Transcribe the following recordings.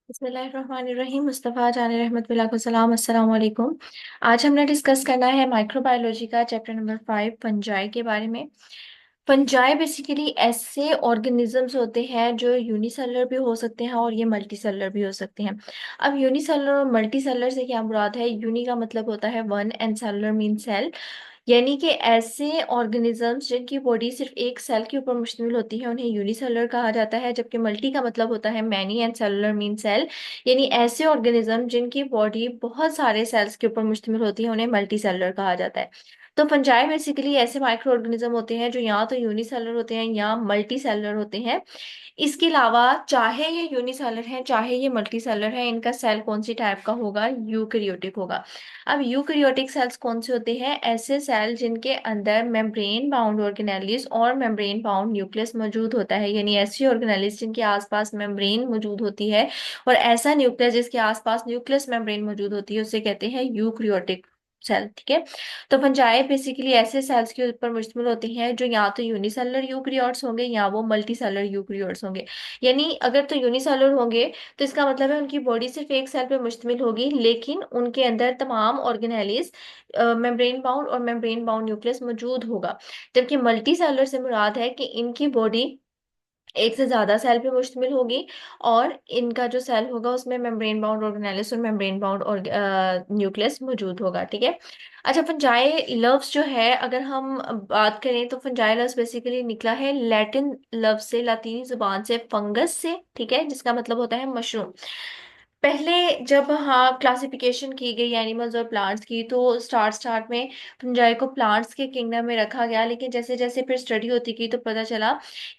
बिस्मिल्लाहिर्रहमानिर्रहीम मुस्तफ़ा जान रहमत सलाम अस्सलाम वालेकुम। आज हमने डिस्कस करना है माइक्रोबायोलॉजी का चैप्टर नंबर 5 फंजाई के बारे में। फंजाई बेसिकली ऐसे ऑर्गेनिजम्स होते हैं जो यूनिसेलुलर भी हो सकते हैं और ये मल्टीसेलुलर भी हो सकते हैं। अब यूनिसेलुलर और मल्टीसेलुलर से क्या मुराद है? यूनि का मतलब होता है one and cellular mean cell, यानी कि ऐसे ऑर्गेनिजम्स जिनकी बॉडी सिर्फ एक सेल के ऊपर मुश्तमिल होती है उन्हें यूनिसेलुलर कहा जाता है। जबकि मल्टी का मतलब होता है many and cellular mean cell, यानी ऐसे ऑर्गेनिज्म जिनकी बॉडी बहुत सारे सेल्स के ऊपर मुश्तमिल होती है उन्हें मल्टी सेलुलर कहा जाता है। तो फंजाई बेसिकली ऐसे माइक्रो ऑर्गेनिज्म होते हैं जो या तो यूनिसेलुलर होते हैं या मल्टी सेलुलर होते हैं। इसके अलावा चाहे ये यूनिसेलर है चाहे ये मल्टी सेलर है, इनका सेल कौन सी टाइप का होगा? यूकैरियोटिक होगा। अब यूकैरियोटिक सेल्स कौन से होते हैं? ऐसे सेल जिनके अंदर मेम्ब्रेन बाउंड ऑर्गेनेलिस और मेम्ब्रेन बाउंड न्यूक्लियस मौजूद होता है, यानी ऐसी ऑर्गेनेलिस जिनके आसपास मेम्ब्रेन मौजूद होती है और ऐसा न्यूक्लियस जिसके आसपास न्यूक्लियस मेम्ब्रेन मौजूद होती है उसे कहते हैं यूकैरियोटिक सेल। ठीक है। तो फंजाई बेसिकली ऐसे सेल्स के ऊपर मुश्तमिल होती हैं जो या तो यूनिसेलुलर यूकैरियोट्स होंगे या वो मल्टी सेलुलर यूकैरियोट्स होंगे। यानी अगर तो यूनिसेलुलर होंगे तो इसका मतलब है उनकी बॉडी सिर्फ एक सेल पे मुश्तमिल होगी, लेकिन उनके अंदर तमाम ऑर्गेनेलिस मेम्ब्रेन बाउंड और मेम्ब्रेन बाउंड न्यूक्लियस मौजूद होगा। जबकि मल्टी सेलुलर से मुराद है कि इनकी बॉडी एक से ज्यादा सेल पे मुश्तमिल होगी और इनका जो सेल होगा उसमें मेम्ब्रेन बाउंड ऑर्गेनेलिस और मेम्ब्रेन बाउंड और न्यूक्लियस मौजूद होगा। ठीक है। अच्छा, फंजाई लव्स जो है अगर हम बात करें तो फंजाई लव्स बेसिकली निकला है लैटिन लव से, लातीनी जुबान से, फंगस से। ठीक है, जिसका मतलब होता है मशरूम। पहले जब हाँ क्लासिफिकेशन की गई एनिमल्स और प्लांट्स की तो स्टार्ट स्टार्ट में फंजाई को प्लांट्स के किंगडम में रखा गया, लेकिन जैसे जैसे फिर स्टडी होती गई तो पता चला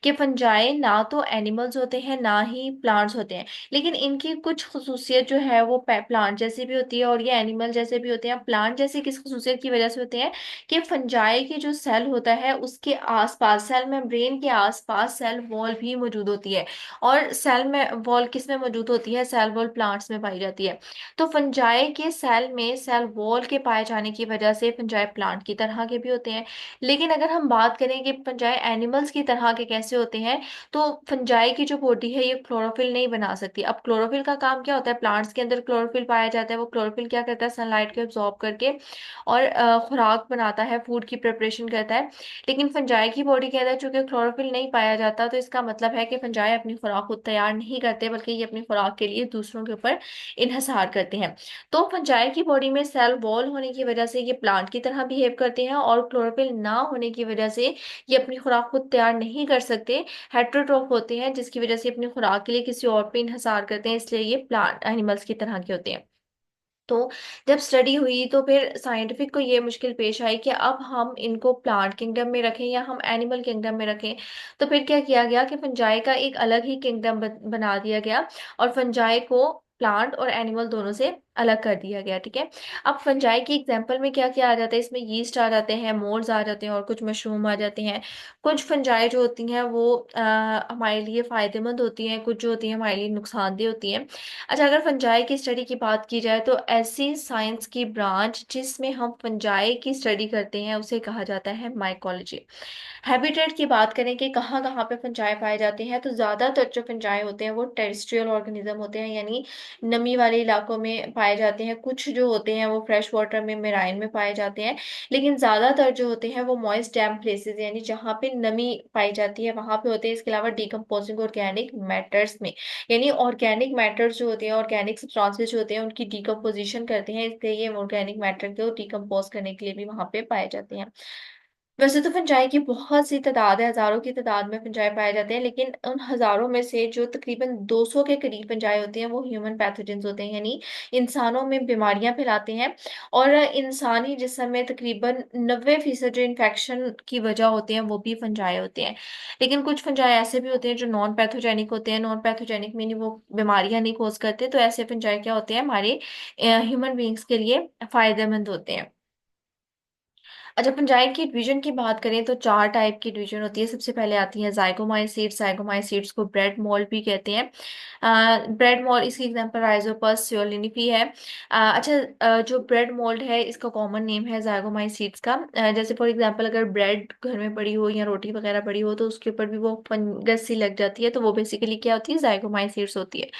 कि फंजाई ना तो एनिमल्स होते हैं ना ही प्लांट्स होते हैं, लेकिन इनकी कुछ खसूसियत जो है वो प्लांट जैसी भी होती है और ये एनिमल जैसे भी होते हैं। प्लांट जैसी किस खसूसियत की वजह से होते हैं कि फंजाई की जो सेल होता है उसके आसपास, सेल मेम्ब्रेन के आसपास सेल वॉल भी मौजूद होती है। और सेल में वॉल किस में मौजूद होती है? सेल वॉल प्लांट्स में पाई जाती है। तो फंजाई के सेल में सेल वॉल के पाए जाने की वजह से फंजाई प्लांट की तरह के भी होते हैं। लेकिन अगर हम बात करें कि फंजाई एनिमल्स की तरह के कैसे होते हैं, तो फंजाई की जो बॉडी है ये क्लोरोफिल नहीं बना सकती। अब क्लोरोफिल का काम क्या होता है? प्लांट्स के अंदर क्लोरोफिल पाया जाता है। वो क्लोरोफिल क्या करता है? सनलाइट को एब्जॉर्ब करके और खुराक बनाता है, फूड की प्रिपरेशन करता है। लेकिन फंजाई की बॉडी के अंदर चूंकि क्लोरोफिल नहीं पाया जाता तो इसका मतलब है कि फंजाई अपनी खुराक खुद तैयार नहीं करते, बल्कि ये अपनी खुराक के लिए दूसरों के ऊपर इन्हसार करते हैं। तो फंजाई की बॉडी में सेल वॉल होने की वजह से ये प्लांट की तरह बिहेव करते हैं और क्लोरोफिल ना होने की वजह से ये अपनी खुराक खुद तैयार नहीं कर सकते, हेट्रोट्रोफ होते हैं, जिसकी वजह से अपनी खुराक के लिए किसी और पे इन्हसार करते हैं, इसलिए ये प्लांट एनिमल्स की तरह के होते हैं। तो जब स्टडी हुई तो फिर साइंटिफिक को ये मुश्किल पेश आई कि अब हम इनको प्लांट किंगडम में रखें या हम एनिमल किंगडम में रखें। तो फिर क्या किया गया कि फंजाई का एक अलग ही किंगडम बना दिया गया और फंजाई को प्लांट और एनिमल दोनों से अलग कर दिया गया। ठीक है। अब फंजाई की एग्जांपल में क्या क्या आ जाता है? इसमें यीस्ट आ जाते हैं, मोल्ड्स आ जाते हैं और कुछ मशरूम आ जाते हैं। कुछ फंजाई जो होती हैं वो हमारे लिए फायदेमंद होती हैं, कुछ जो होती हैं हमारे लिए नुकसानदेह होती हैं। अच्छा, अगर फंजाई की स्टडी की बात की जाए तो ऐसी साइंस की ब्रांच जिसमें हम फंजाई की स्टडी करते हैं उसे कहा जाता है माइकोलॉजी। हैबिटेट की बात करें कि कहाँ कहाँ पे फंजाई पाए जाते हैं, तो ज्यादातर जो फंजाई होते हैं वो टेरेस्ट्रियल ऑर्गेनिज्म होते हैं, यानी नमी वाले इलाकों में पाए जाते हैं। कुछ जो होते हैं वो फ्रेश वाटर में, मेराइन में पाए जाते हैं। लेकिन ज्यादातर जो होते हैं वो मॉइस्ट डैम्प प्लेसेस, यानी जहाँ पे नमी पाई जाती है वहां पे होते हैं। इसके अलावा डिकम्पोजिंग ऑर्गेनिक मैटर्स में, यानी ऑर्गेनिक मैटर्स जो होते हैं, ऑर्गेनिक सब्सटेंसेस जो होते हैं उनकी डिकम्पोजिशन करते हैं, इसलिए ये ऑर्गेनिक मैटर को डिकम्पोज करने के लिए भी वहां पे पाए जाते हैं। वैसे तो फंजाई की बहुत सी तादाद है, हजारों की तादाद में फंजाई पाए जाते हैं, लेकिन उन हजारों में से जो तकरीबन 200 के करीब फंजाई होते हैं वो ह्यूमन पैथोजेंस होते हैं, यानी इंसानों में बीमारियां फैलाते हैं। और इंसानी जिस्म में तकरीबन 90% जो इन्फेक्शन की वजह होते हैं वो भी फंजाई होते हैं। लेकिन कुछ फंजाई ऐसे भी होते हैं जो नॉन पैथोजेनिक होते हैं। नॉन पैथोजेनिक मीन वो बीमारियां नहीं कोज करते, तो ऐसे फंजाई क्या होते हैं हमारे ह्यूमन बींग्स के लिए फायदेमंद होते हैं। अच्छा, फंजाई की डिवीजन की बात करें तो चार टाइप की डिवीजन होती है। सबसे पहले आती है जाइगोमाइसीट्स। जाइगोमाइसीट्स को ब्रेड मोल्ड भी कहते हैं। ब्रेड मोल्ड, इसकी एग्जांपल राइजोपस स्योलिनिफी है। अच्छा, जो ब्रेड मोल्ड है इसका कॉमन नेम है जाइगोमाइसीट्स का। जैसे फॉर एग्जांपल अगर ब्रेड घर में पड़ी हो या रोटी वगैरह पड़ी हो तो उसके ऊपर भी वो फंगस सी लग जाती है, तो वो बेसिकली क्या होती है, जाइगोमाइसीट्स होती है।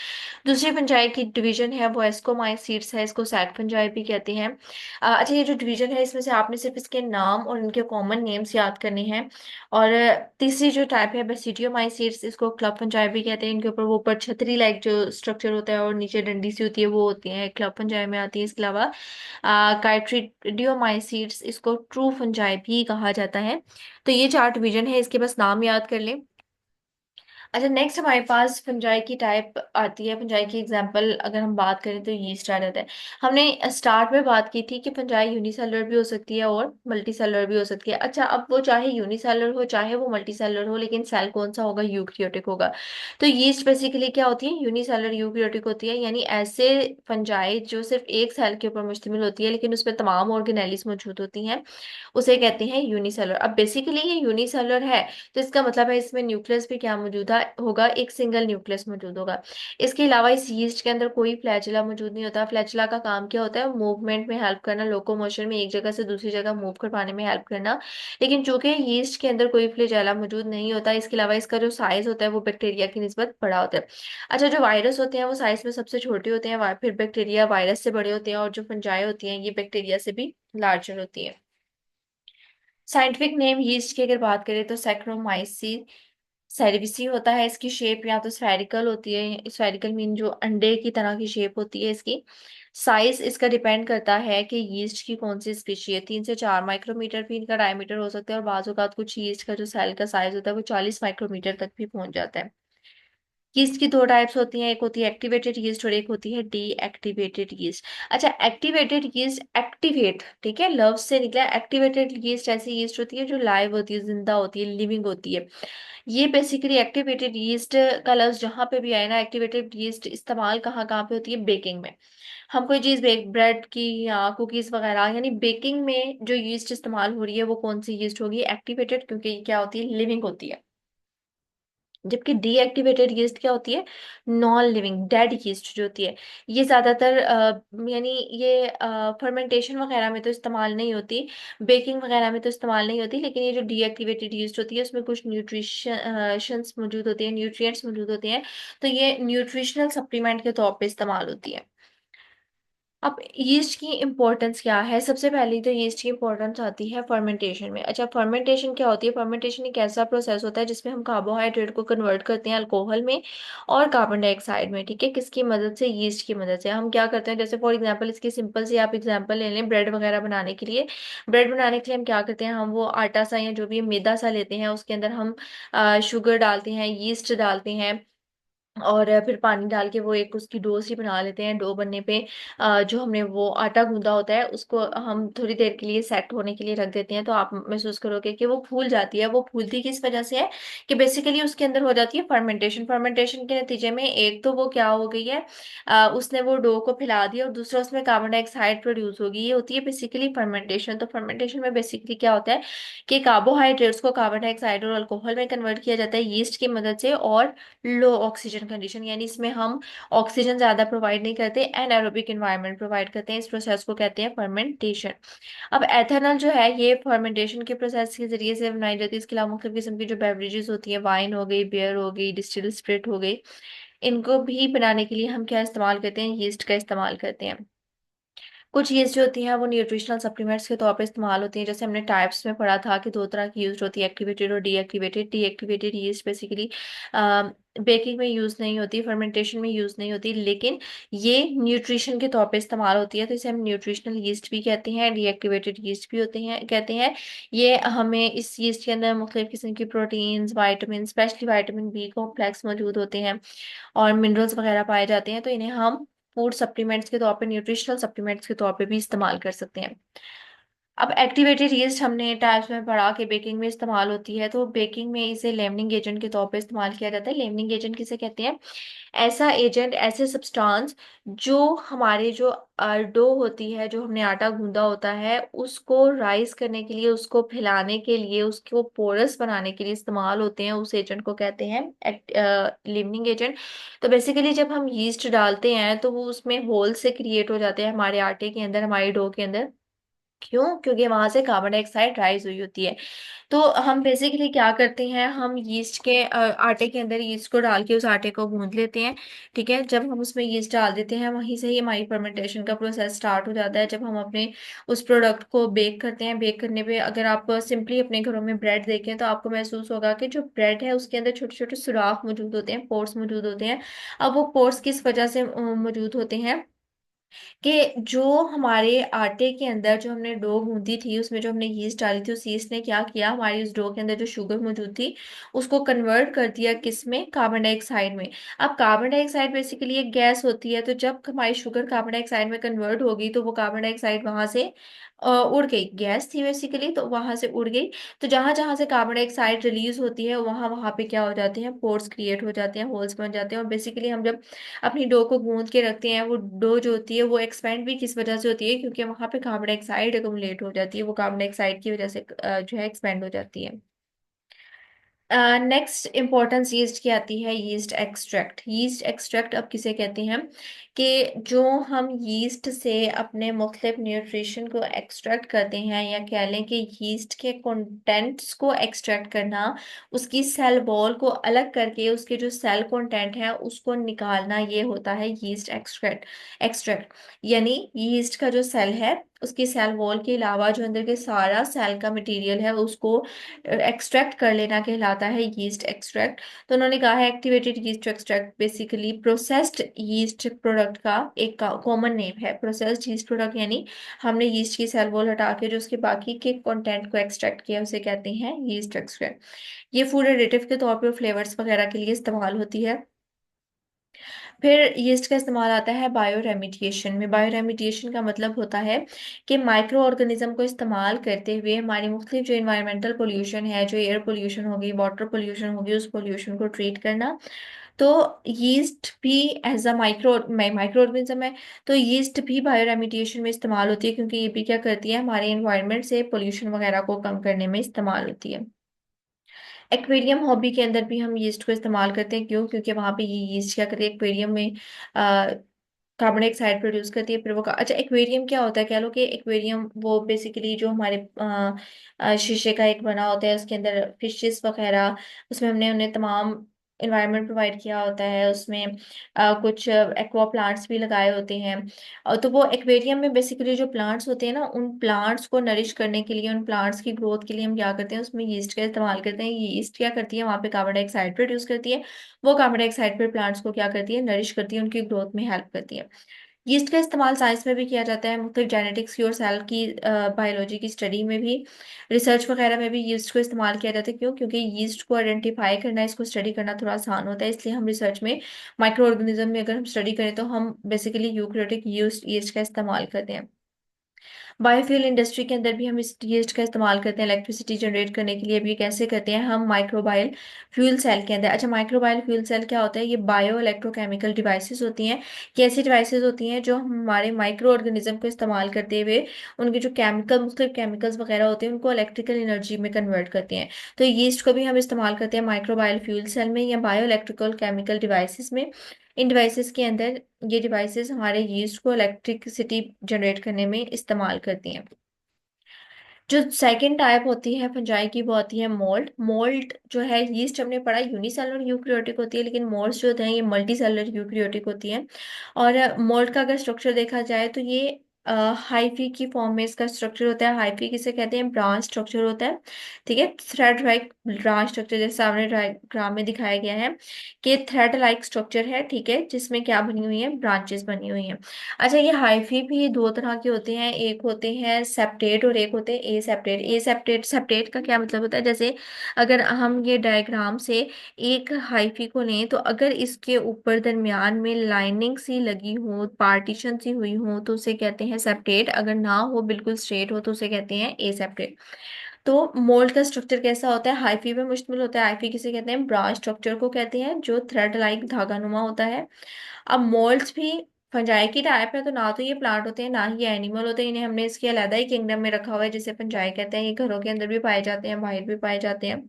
दूसरी फंजाई की डिवीजन है वो एस्कोमाइसीट्स है, इसको सैक फंजाई भी कहते हैं। अच्छा, ये जो डिवीजन है इसमें से आपने सिर्फ इसके नाम और इनके कॉमन नेम्स याद करने हैं। और तीसरी जो टाइप है बेसिडियोमाइसीट्स, इसको क्लब फंजाई भी कहते हैं। इनके ऊपर वो ऊपर छतरी लाइक जो स्ट्रक्चर होता है और नीचे डंडी सी होती है, वो होती है, क्लब फंजाई में आती है। इसके अलावा काइट्रिडियोमाइसीट्स, इसको ट्रू फंजाई भी कहा जाता है। तो ये चार डिवीजन है, इसके बस नाम याद कर लें। अच्छा, नेक्स्ट हमारे पास फंजाई की टाइप आती है। फंजाई की एग्जांपल अगर हम बात करें तो यीस्ट आ जाता है। हमने स्टार्ट में बात की थी कि फंजाई यूनिसेलुलर भी हो सकती है और मल्टी सेलुलर भी हो सकती है। अच्छा, अब वो चाहे यूनिसेलुलर हो चाहे वो मल्टी सेलुलर हो, लेकिन सेल कौन सा होगा, यूकेरियोटिक होगा। तो यीस्ट बेसिकली क्या होती है, यूनिसेलुलर यूकेरियोटिक होती है। यानी ऐसे फंजाई जो सिर्फ एक सेल के ऊपर मुश्तमिल होती है लेकिन उसमें तमाम ऑर्गेनेलिस मौजूद होती हैं, उसे कहते हैं यूनिसेलुलर। अब बेसिकली ये यूनिसेलुलर है तो इसका मतलब है इसमें न्यूक्लियस भी क्या मौजूद होगा, एक सिंगल न्यूक्लियस मौजूद होगा। इसके अलावा इस यीस्ट के अंदर कोई फ्लैचुला मौजूद नहीं होता। फ्लैचुला का काम क्या होता है, मूवमेंट में हेल्प करना, लोकोमोशन में एक जगह से दूसरी जगह मूव करवाने में हेल्प करना। लेकिन चूंकि यीस्ट के अंदर कोई फ्लैचुला मौजूद नहीं होता, इसके अलावा इसका जो साइज होता है वो बैक्टीरिया की निस्बत बड़ा होता है। अच्छा, जो वायरस होते हैं वो साइज में सबसे छोटे होते हैं, फिर बैक्टीरिया वायरस से बड़े होते हैं, और जो फंजाई होती हैं ये बैक्टीरिया से भी लार्जर होती है। साइंटिफिक नेम यीस्ट की अगर बात करें तो सैक्रोमाइसी सेरेविसी होता है। इसकी शेप या तो स्फेरिकल होती है, स्फेरिकल मीन जो अंडे की तरह की शेप होती है इसकी। साइज इसका डिपेंड करता है कि यीस्ट की कौन सी स्पीशी है। 3 से 4 माइक्रोमीटर भी इनका डायमीटर हो सकता है, और बाज़ औक़ात कुछ यीस्ट का जो सेल का साइज होता है वो 40 माइक्रोमीटर तक भी पहुंच जाता है। यीस्ट की दो टाइप्स होती हैं, एक होती है एक्टिवेटेड यीस्ट और एक होती है डीएक्टिवेटेड यीस्ट। अच्छा, एक्टिवेटेड यीस्ट, एक्टिवेट ठीक है, लव से निकला। एक्टिवेटेड यीस्ट ऐसी यीस्ट होती है जो लाइव होती है, जिंदा होती है, लिविंग होती है। ये बेसिकली एक्टिवेटेड यीस्ट का लफ्ज जहां पे भी आए ना, एक्टिवेटेड यीस्ट इस्तेमाल कहाँ कहाँ पे होती है, बेकिंग में। हम कोई चीज बेक, ब्रेड की या कुकीज वगैरह, यानी बेकिंग में जो यीस्ट इस्तेमाल हो रही है वो कौन सी यीस्ट होगी, एक्टिवेटेड, क्योंकि ये क्या होती है, लिविंग होती है। जबकि डीएक्टिवेटेड यीस्ट क्या होती है, नॉन लिविंग, डेड यीस्ट जो होती है। ये ज्यादातर यानी ये फर्मेंटेशन वगैरह में तो इस्तेमाल नहीं होती, बेकिंग वगैरह में तो इस्तेमाल नहीं होती, लेकिन ये जो डीएक्टिवेटेड यीस्ट होती है उसमें कुछ न्यूट्रिशंस मौजूद होते हैं, न्यूट्रिएंट्स मौजूद होते हैं, तो ये न्यूट्रिशनल सप्लीमेंट के तौर पे इस्तेमाल होती है। अब यीस्ट की इंपॉर्टेंस क्या है, सबसे पहले तो यीस्ट की इंपॉर्टेंस आती है फर्मेंटेशन में। अच्छा, फर्मेंटेशन क्या होती है, फर्मेंटेशन एक ऐसा प्रोसेस होता है जिसमें हम कार्बोहाइड्रेट को कन्वर्ट करते हैं अल्कोहल में और कार्बन डाइऑक्साइड में। ठीक है, किसकी मदद से, यीस्ट की मदद से। हम क्या करते हैं, जैसे फॉर एग्जांपल इसकी सिंपल सी आप एग्जांपल ले लें, ब्रेड वगैरह बनाने के लिए। ब्रेड बनाने के लिए हम क्या करते हैं, हम वो आटा सा या जो भी मैदा सा लेते हैं, उसके अंदर हम शुगर डालते हैं, यीस्ट डालते हैं, और फिर पानी डाल के वो एक उसकी डो सी बना लेते हैं। डो बनने पे जो हमने वो आटा गूंदा होता है उसको हम थोड़ी देर के लिए सेट होने के लिए रख देते हैं, तो आप महसूस करोगे कि वो फूल जाती है। वो फूलती किस वजह से है, कि बेसिकली उसके अंदर हो जाती है फर्मेंटेशन। फर्मेंटेशन के नतीजे में एक तो वो क्या हो गई है, उसने वो डो को फैला दिया, और दूसरा उसमें कार्बन डाइऑक्साइड प्रोड्यूस होगी। ये होती है बेसिकली फर्मेंटेशन। तो फर्मेंटेशन में बेसिकली क्या होता है कि कार्बोहाइड्रेट्स को कार्बन डाइऑक्साइड और अल्कोहल में कन्वर्ट किया जाता है यीस्ट की मदद से, और लो ऑक्सीजन कंडीशन, यानी इसमें हम ऑक्सीजन ज्यादा प्रोवाइड नहीं करते, एनारोबिक एनवायरनमेंट प्रोवाइड करते हैं। इस प्रोसेस को कहते हैं फर्मेंटेशन। अब एथेनॉल जो है ये फर्मेंटेशन के प्रोसेस के जरिए से बनाई जाती है। इसके अलावा मुख्तलिफ किस्म की जो बेवरेजेस होती है, वाइन हो गई, बियर हो गई, डिस्टिल्ड स्पिरिट हो गई, इनको भी बनाने के लिए हम क्या इस्तेमाल करते हैं, यीस्ट का इस्तेमाल करते हैं। कुछ यीस्ट जो होती हैं वो न्यूट्रिशनल सप्लीमेंट्स के तौर पे इस्तेमाल होती हैं। जैसे हमने टाइप्स में पढ़ा था कि दो तरह की यूज होती है, एक्टिवेटेड और deactivated. Deactivated yeast basically baking में यूज नहीं होती, फर्मेंटेशन में यूज नहीं होती, लेकिन ये न्यूट्रिशन के तौर पे इस्तेमाल होती है, तो इसे हम न्यूट्रिशनल यीस्ट भी कहते हैं, डीएक्टिवेटेड यीस्ट भी होते हैं कहते हैं। ये हमें इस यीस्ट के अंदर मुख्तलिफ किस्म की proteins, vitamin, specially vitamin B complex मौजूद होते हैं, और मिनरल्स वगैरह पाए जाते हैं, तो इन्हें हम फूड सप्लीमेंट्स के तौर पे, न्यूट्रिशनल सप्लीमेंट्स के तौर पे भी इस्तेमाल कर सकते हैं। अब एक्टिवेटेड यीस्ट हमने टाइप्स में पढ़ा कि बेकिंग में इस्तेमाल होती है, तो बेकिंग में इसे लेमनिंग एजेंट के तौर पे इस्तेमाल किया जाता है। लेमनिंग एजेंट किसे कहते हैं? ऐसा एजेंट, ऐसे सब्सटेंस जो हमारे जो डो होती है, जो हमने आटा गूंदा होता है, उसको राइस करने के लिए, उसको फैलाने के लिए, उसको पोरस बनाने के लिए इस्तेमाल होते हैं, उस एजेंट को कहते हैं लीवनिंग एजेंट। तो बेसिकली जब हम यीस्ट डालते हैं तो वो उसमें होल से क्रिएट हो जाते हैं हमारे आटे के अंदर, हमारी डो के अंदर। क्यों? क्योंकि वहां से कार्बन डाइऑक्साइड राइज हुई होती है। तो हम बेसिकली क्या करते हैं, हम यीस्ट के आटे के अंदर यीस्ट को डाल के उस आटे को गूंद लेते हैं। ठीक है, जब हम उसमें यीस्ट डाल देते हैं वहीं से ही हमारी फर्मेंटेशन का प्रोसेस स्टार्ट हो जाता है। जब हम अपने उस प्रोडक्ट को बेक करते हैं, बेक करने पे अगर आप सिंपली अपने घरों में ब्रेड देखें तो आपको महसूस होगा कि जो ब्रेड है उसके अंदर छोटे छोटे सुराख मौजूद होते हैं, पोर्स मौजूद होते हैं। अब वो पोर्स किस वजह से मौजूद होते हैं? कि जो हमारे आटे के अंदर जो हमने डो गूंदी थी, उसमें जो हमने यीस्ट डाली थी, उस यीस्ट ने क्या किया, हमारी उस डो के अंदर जो शुगर मौजूद थी उसको कन्वर्ट कर दिया किस में? कार्बन डाइऑक्साइड में। अब कार्बन डाइऑक्साइड बेसिकली एक गैस होती है, तो जब हमारी शुगर कार्बन डाइऑक्साइड में कन्वर्ट होगी तो वो कार्बन डाइऑक्साइड वहां से उड़ गई। गैस थी बेसिकली, तो वहां से उड़ गई। तो जहां जहां से कार्बन डाइऑक्साइड रिलीज होती है वहां वहां पे क्या हो जाते हैं? पोर्स क्रिएट हो जाते हैं, होल्स बन जाते हैं। और बेसिकली हम जब अपनी डो को गूंद के रखते हैं, वो डो जो होती है वो एक्सपेंड भी किस वजह से होती है? क्योंकि वहां पे कार्बन डाइऑक्साइड अकुमुलेट हो जाती है, वो कार्बन डाइऑक्साइड की वजह से जो है एक्सपेंड हो जाती है। नेक्स्ट इंपॉर्टेंस यीस्ट की आती है, यीस्ट एक्सट्रैक्ट। यीस्ट एक्सट्रैक्ट अब किसे कहते हैं? कि जो हम यीस्ट से अपने मुख्तलिफ न्यूट्रिशन को एक्सट्रैक्ट करते हैं, या कह लें कि यीस्ट के कंटेंट्स को एक्सट्रैक्ट करना, उसकी सेल वॉल को अलग करके उसके जो सेल कंटेंट है उसको निकालना, ये होता है यीस्ट एक्सट्रैक्ट। एक्सट्रैक्ट यानी यीस्ट का जो सेल है, उसकी सेल वॉल के अलावा जो अंदर के सारा सेल का मटेरियल है उसको एक्सट्रैक्ट कर लेना कहलाता है यीस्ट एक्सट्रैक्ट। तो उन्होंने कहा है activated yeast extract basically processed yeast product का एक कॉमन नेम है। प्रोसेस्ड यीस्ट प्रोडक्ट यानी हमने यीस्ट की सेल वॉल हटा के जो उसके बाकी के कंटेंट को एक्सट्रैक्ट किया उसे कहते हैं यीस्ट एक्सट्रैक्ट। ये फूड एडिटिव के तौर पर फ्लेवर्स वगैरह के लिए इस्तेमाल होती है। फिर यीस्ट का इस्तेमाल आता है बायो रेमिडिएशन में। बायो रेमिडिएशन का मतलब होता है कि माइक्रो ऑर्गेनिज्म को इस्तेमाल करते हुए हमारी मुख्तलिफ जो इन्वायरमेंटल पोल्यूशन है, जो एयर पोल्यूशन होगी, वाटर पोल्यूशन होगी, उस पोल्यूशन को ट्रीट करना। तो यीस्ट भी एज अ माइक्रो ऑर्गेनिज्म है। तो यीस्ट भी बायो रेमिडिएशन में इस्तेमाल होती है, क्योंकि ये भी क्या करती है, हमारे इन्वायरमेंट से पोल्यूशन वगैरह को कम करने में इस्तेमाल होती है। एक्वेरियम हॉबी के अंदर भी हम यीस्ट को इस्तेमाल करते हैं। क्यों? क्योंकि वहां पे ये यीस्ट क्या करती है, एक्वेरियम में कार्बन डाइऑक्साइड प्रोड्यूस करती है। फिर वो अच्छा, एक्वेरियम क्या होता है? कह लो कि एक्वेरियम वो बेसिकली जो हमारे शीशे का एक बना होता है, उसके अंदर फिशेस वगैरह, उसमें हमने उन्हें तमाम इन्वायरमेंट प्रोवाइड किया होता है। उसमें कुछ एक्वा प्लांट्स भी लगाए होते हैं। और तो वो एक्वेरियम में बेसिकली जो प्लांट्स होते हैं ना, उन प्लांट्स को नरिश करने के लिए, उन प्लांट्स की ग्रोथ के लिए हम क्या करते हैं, उसमें यीस्ट का इस्तेमाल करते हैं। यीस्ट क्या करती है, वहाँ पे कार्बन डाइऑक्साइड प्रोड्यूस करती है। वो कार्बन डाइऑक्साइड फिर प्लांट्स को क्या करती है, नरिश करती है, उनकी ग्रोथ में हेल्प करती है। यीस्ट का इस्तेमाल साइंस में भी किया जाता है, मुख्तलिफ जेनेटिक्स की और सेल की बायोलॉजी की स्टडी में भी, रिसर्च वगैरह में भी यीस्ट को इस्तेमाल किया जाता है। क्यों? क्योंकि यीस्ट को आइडेंटिफाई करना, इसको स्टडी करना थोड़ा आसान होता है, इसलिए हम रिसर्च में माइक्रो ऑर्गेनिज्म में अगर हम स्टडी करें तो हम बेसिकली यूकेरियोटिक यीस्ट का इस्तेमाल करते हैं। बायोफ्यूल इंडस्ट्री के अंदर भी हम इस यीस्ट का इस्तेमाल करते हैं इलेक्ट्रिसिटी जनरेट करने के लिए भी। कैसे करते हैं हम? माइक्रोबायल फ्यूल सेल के अंदर। अच्छा, माइक्रोबायल फ्यूल सेल क्या होता है? ये बायो इलेक्ट्रोकेमिकल डिवाइसेस होती हैं। कैसी डिवाइसेस होती हैं? जो हमारे माइक्रो ऑर्गेनिज्म को इस्तेमाल करते हुए उनके जो केमिकल, मुख्तलिफ केमिकल्स वगैरह होते हैं, उनको इलेक्ट्रिकल एनर्जी में कन्वर्ट करते हैं। तो यीस्ट को भी हम इस्तेमाल करते हैं माइक्रोबायल फ्यूल सेल में या बायो इलेक्ट्रिकल केमिकल डिवाइसेस में। इन डिवाइसेस के अंदर ये डिवाइसेस हमारे यीस्ट को इलेक्ट्रिसिटी जनरेट करने में इस्तेमाल करती हैं। जो सेकंड टाइप होती है फंजाई की, वो होती है मोल्ड। मोल्ड जो है, यीस्ट हमने पढ़ा यूनिसेलुलर यूकेरियोटिक होती है, लेकिन मोल्ड्स जो होते हैं ये मल्टी सेलुलर यूकेरियोटिक होती हैं। और मोल्ड का अगर स्ट्रक्चर देखा जाए तो ये हाइफी की फॉर्म में इसका स्ट्रक्चर होता है। हाइफी किसे कहते हैं? ब्रांच स्ट्रक्चर होता है। ठीक है, थ्रेड लाइक ब्रांच स्ट्रक्चर, जैसे सामने डायग्राम में दिखाया गया है कि थ्रेड लाइक स्ट्रक्चर है। ठीक है, जिसमें क्या बनी हुई है? ब्रांचेस बनी हुई हैं। अच्छा, ये हाइफी भी दो तरह के होते हैं, एक होते हैं सेप्टेट और एक होते हैं ए सेप्टेट। ए सेप्टेट, सेप्टेट का क्या मतलब होता है? जैसे अगर हम ये डायग्राम से एक हाइफी को लें, तो अगर इसके ऊपर दरमियान में लाइनिंग सी लगी हो, पार्टीशन सी हुई हो, तो उसे कहते हैं हैं सेप्टेट, अगर ना हो बिल्कुल स्ट्रेट हो तो उसे कहते हैं एसेप्टेट। तो मोल्ड का स्ट्रक्चर कैसा होता है? हाइफी पे मुश्तमिल होता है। हाइफी किसे कहते हैं? ब्रांच स्ट्रक्चर को कहते हैं, जो थ्रेड लाइक धागा नुमा होता है। अब मोल्ड्स भी फंजाई की टाइप है, तो ना तो ये प्लांट होते हैं ना ही ये एनिमल होते हैं। इन्हें हमने इसके अलग ही किंगडम में रखा हुआ है जिसे फंजाई कहते हैं। ये घरों के अंदर भी पाए जाते हैं, बाहर भी पाए जाते हैं।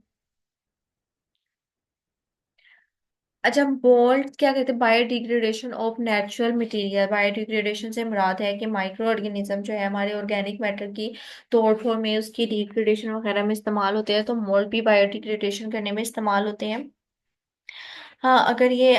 अच्छा, बोल्ट क्या कहते हैं? Biodegradation of natural material. Biodegradation से मुराद है कि माइक्रो ऑर्गेनिज्म जो है हमारे ऑर्गेनिक मैटर की तोड़ फोड़ में, उसकी डिग्रेडेशन वगैरह में इस्तेमाल होते हैं। तो मोल्ड भी बायोडिग्रेडेशन करने में इस्तेमाल होते हैं। हाँ, अगर ये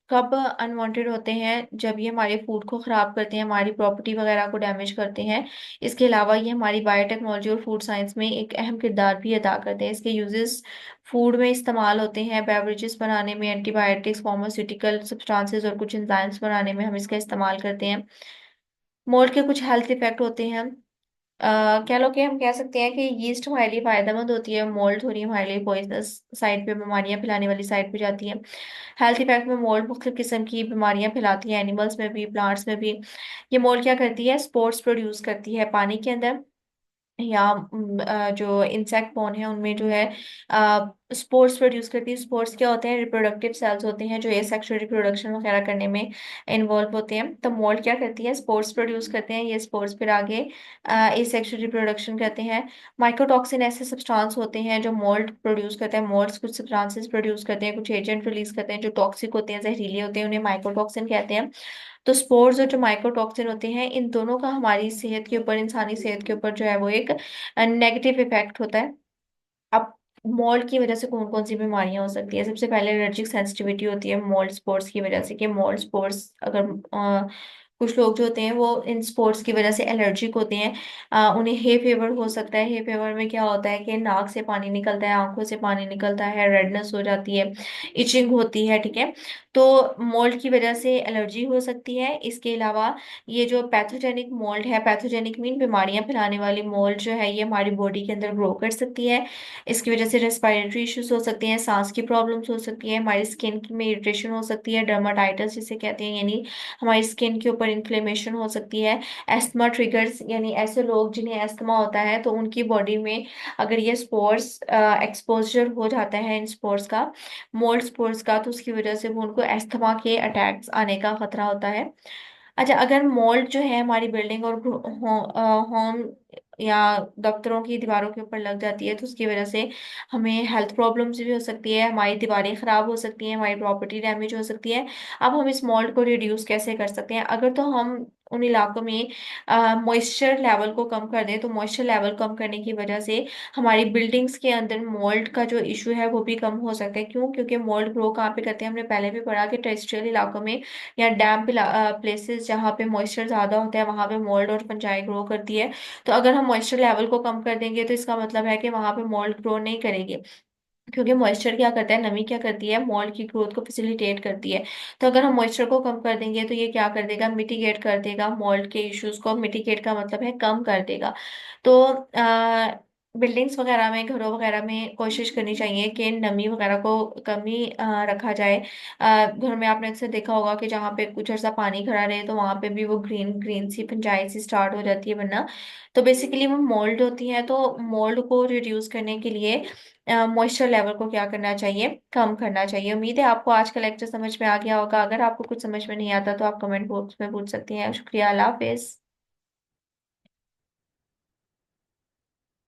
कब अनवांटेड होते हैं? जब ये हमारे फूड को खराब करते हैं, हमारी प्रॉपर्टी वगैरह को डैमेज करते हैं। इसके अलावा ये हमारी बायोटेक्नोलॉजी और फूड साइंस में एक अहम किरदार भी अदा करते हैं। इसके यूजेस फूड में इस्तेमाल होते हैं, बेवरेजेस बनाने में, एंटीबायोटिक्स, फार्मास्यूटिकल सब्सटेंसेस और कुछ एंजाइम्स बनाने में हम इसका इस्तेमाल करते हैं। मोल्ड के कुछ हेल्थ इफेक्ट होते हैं। कह लो कि हम कह सकते हैं कि यीस्ट हमारे लिए फायदेमंद होती है, मोल्ड थोड़ी हमारे लिए पॉइजनस साइड पे, बीमारियां फैलाने वाली साइड पे जाती है। हेल्थ इफेक्ट में मोल्ड मुख्तलिफ किस्म की बीमारियां फैलाती है, एनिमल्स में भी, प्लांट्स में भी। ये मोल्ड क्या करती है? स्पोर्स प्रोड्यूस करती है पानी के अंदर, या जो इंसेक्ट बॉर्न है उनमें जो है स्पोर्स प्रोड्यूस करती है। स्पोर्स क्या होते हैं? रिप्रोडक्टिव सेल्स होते हैं जो सेक्सुअल रिप्रोडक्शन वगैरह करने में इन्वॉल्व होते हैं। तो मोल्ड क्या करती है? स्पोर्स प्रोड्यूस करते हैं। ये स्पोर्स फिर आगे सेक्सुअल रिप्रोडक्शन करते हैं। माइक्रोटॉक्सिन ऐसे सब्सटेंस होते हैं जो मोल्ड प्रोड्यूस करते हैं। मोल्ड्स कुछ सब्सटेंसेस प्रोड्यूस करते हैं, कुछ एजेंट रिलीज करते हैं जो टॉक्सिक होते हैं, जहरीले होते हैं, उन्हें माइक्रोटॉक्सिन कहते हैं। तो स्पोर्स और जो माइक्रोटॉक्सिन होते हैं, इन दोनों का हमारी सेहत के ऊपर, इंसानी सेहत के ऊपर जो है वो एक नेगेटिव इफेक्ट होता है। अब मोल्ड की वजह से कौन कौन सी बीमारियां हो सकती है? सबसे पहले एलर्जिक सेंसिटिविटी होती है मोल्ड स्पोर्स की वजह से, कि मोल्ड स्पोर्स अगर कुछ लोग जो होते हैं वो इन स्पोर्ट्स की वजह से एलर्जिक होते हैं। उन्हें हे फेवर हो सकता है। हे फेवर में क्या होता है कि नाक से पानी निकलता है, आंखों से पानी निकलता है, रेडनेस हो जाती है, इचिंग होती है, ठीक है। तो मोल्ड की वजह से एलर्जी हो सकती है। इसके अलावा ये जो पैथोजेनिक मोल्ड है, पैथोजेनिक मीन बीमारियां फैलाने वाली मोल्ड जो है, ये हमारी बॉडी के अंदर ग्रो कर सकती है। इसकी वजह से रेस्पिरेटरी इश्यूज हो सकते हैं, सांस की प्रॉब्लम्स हो सकती है, हमारी स्किन में इरिटेशन हो सकती है, डर्माटाइटिस जिसे कहते हैं, यानी हमारी स्किन के ऊपर इन्फ्लेमेशन हो सकती है। एस्थमा ट्रिगर्स, यानी ऐसे लोग जिन्हें एस्थमा होता है तो उनकी बॉडी में अगर ये स्पोर्स एक्सपोजर हो जाता है इन स्पोर्स का, मोल्ड स्पोर्स का, तो उसकी वजह से वो उनको एस्थमा के अटैक्स आने का खतरा होता है। अच्छा, अगर मोल्ड जो है हमारी बिल्डिंग और होम या दफ्तरों की दीवारों के ऊपर लग जाती है तो उसकी वजह से हमें हेल्थ प्रॉब्लम्स भी हो सकती है, हमारी दीवारें खराब हो सकती हैं, हमारी प्रॉपर्टी डैमेज हो सकती है। अब हम इस मोल्ड को रिड्यूस कैसे कर सकते हैं? अगर तो हम उन इलाकों में मॉइस्चर लेवल को कम कर दें, तो मॉइस्चर लेवल कम करने की वजह से हमारी बिल्डिंग्स के अंदर मोल्ड का जो इशू है वो भी कम हो सकता है। क्यों? क्योंकि मोल्ड ग्रो कहाँ पे करते हैं? हमने पहले भी पढ़ा कि टेरेस्ट्रियल इलाकों में या डैम्प प्लेसेस जहाँ पे मॉइस्चर ज्यादा होता है वहां पे मोल्ड और फंजाई ग्रो करती है। तो अगर हम मॉइस्चर लेवल को कम कर देंगे तो इसका मतलब है कि वहां पे मोल्ड ग्रो नहीं करेगी, क्योंकि मॉइस्चर क्या करता है, नमी क्या करती है, मोल्ड की ग्रोथ को फैसिलिटेट करती है। तो अगर हम मॉइस्चर को कम कर देंगे तो ये क्या कर देगा? मिटिगेट कर देगा मोल्ड के इश्यूज को। मिटिगेट का मतलब है कम कर देगा। तो बिल्डिंग्स वगैरह में, घरों वगैरह में कोशिश करनी चाहिए कि नमी वगैरह को कमी रखा जाए। घर में आपने अक्सर देखा होगा कि जहाँ पे कुछ अर्सा पानी खड़ा रहे तो वहां पे भी वो ग्रीन ग्रीन सी फंजाई सी स्टार्ट हो जाती है बनना। तो बेसिकली वो मोल्ड होती है। तो मोल्ड को रिड्यूस करने के लिए मॉइस्चर लेवल को क्या करना चाहिए? कम करना चाहिए। उम्मीद है आपको आज का लेक्चर समझ में आ गया होगा। अगर आपको कुछ समझ में नहीं आता तो आप कमेंट बॉक्स में पूछ सकती हैं। शुक्रिया, अल्लाह हाफिज।